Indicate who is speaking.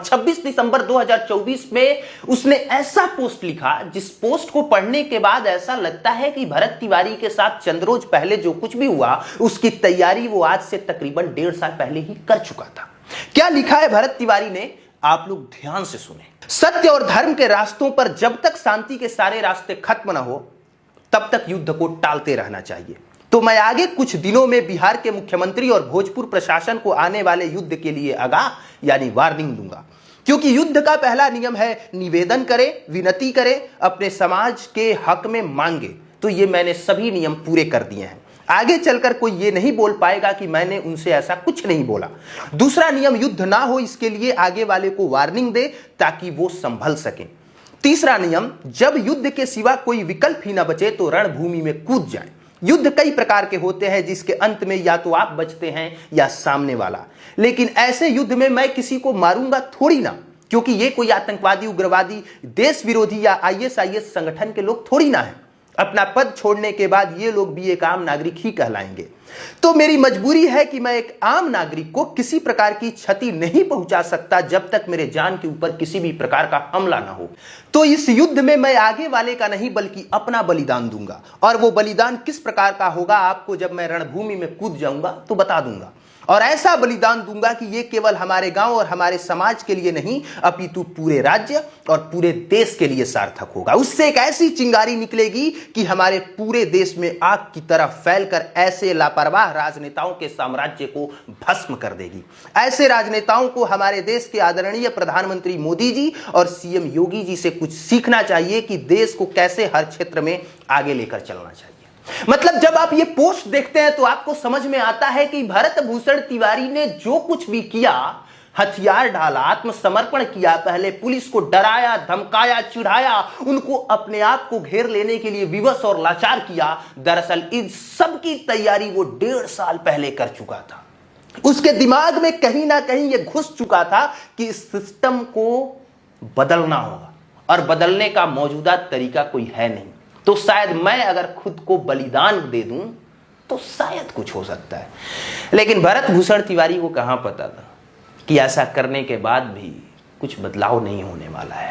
Speaker 1: 26 दिसंबर 2024 में उसने ऐसा पोस्ट लिखा जिस पोस्ट को पढ़ने के बाद ऐसा लगता है कि भरत तिवारी के साथ चंद रोज पहले जो कुछ भी हुआ उसकी तैयारी वो आज से तकरीबन 1.5 साल पहले ही कर चुका था। क्या लिखा है भरत तिवारी ने, आप लोग ध्यान से सुने। सत्य और धर्म के रास्तों पर जब तक शांति के सारे रास्ते खत्म न हो तब तक युद्ध को टालते रहना चाहिए। तो मैं आगे कुछ दिनों में बिहार के मुख्यमंत्री और भोजपुर प्रशासन को आने वाले युद्ध के लिए आगाह यानी वार्निंग दूंगा, क्योंकि युद्ध का पहला नियम है निवेदन करें, विनती करें, अपने समाज के हक में मांगे। तो ये मैंने सभी नियम पूरे कर दिए हैं। आगे चलकर कोई ये नहीं बोल पाएगा कि मैंने उनसे ऐसा कुछ नहीं बोला। दूसरा नियम, युद्ध ना हो इसके लिए आगे वाले को वार्निंग दे ताकि वो संभल सके। तीसरा नियम, जब युद्ध के सिवा कोई विकल्प ही ना बचे तो रणभूमि में कूद जाए। युद्ध कई प्रकार के होते हैं जिसके अंत में या तो आप बचते हैं या सामने वाला, लेकिन ऐसे युद्ध में मैं किसी को मारूंगा थोड़ी ना, क्योंकि ये कोई आतंकवादी, उग्रवादी, देश विरोधी या आईएसआईएस संगठन के लोग थोड़ी ना है। अपना पद छोड़ने के बाद ये लोग भी एक आम नागरिक ही कहलाएंगे। तो मेरी मजबूरी है कि मैं एक आम नागरिक को किसी प्रकार की क्षति नहीं पहुंचा सकता जब तक मेरे जान के ऊपर किसी भी प्रकार का हमला ना हो। तो इस युद्ध में मैं आगे वाले का नहीं बल्कि अपना बलिदान दूंगा, और वो बलिदान किस प्रकार का होगा आपको जब मैं रणभूमि में कूद जाऊंगा तो बता दूंगा। और ऐसा बलिदान दूंगा कि ये केवल हमारे गांव और हमारे समाज के लिए नहीं अपितु पूरे राज्य और पूरे देश के लिए सार्थक होगा। उससे एक ऐसी चिंगारी निकलेगी कि हमारे पूरे देश में आग की तरह फैलकर ऐसे लापरवाह राजनेताओं के साम्राज्य को भस्म कर देगी। ऐसे राजनेताओं को हमारे देश के आदरणीय प्रधानमंत्री मोदी जी और सीएम योगी जी से कुछ सीखना चाहिए कि देश को कैसे हर क्षेत्र में आगे लेकर चलना चाहिए। मतलब जब आप ये पोस्ट देखते हैं तो आपको समझ में आता है कि भरत भूषण तिवारी ने जो कुछ भी किया, हथियार डाला, आत्मसमर्पण किया, पहले पुलिस को डराया, धमकाया, चिढ़ाया, उनको अपने आप को घेर लेने के लिए विवश और लाचार किया, दरअसल इन सब की तैयारी वो 1.5 साल पहले कर चुका था। उसके दिमाग में कहीं ना कहीं ये घुस चुका था कि इस सिस्टम को बदलना होगा और बदलने का मौजूदा तरीका कोई है नहीं। तो शायद मैं अगर खुद को बलिदान दे दूं तो शायद कुछ हो सकता है। लेकिन भरत भूषण तिवारी को कहां पता था कि ऐसा करने के बाद भी कुछ बदलाव नहीं होने वाला है।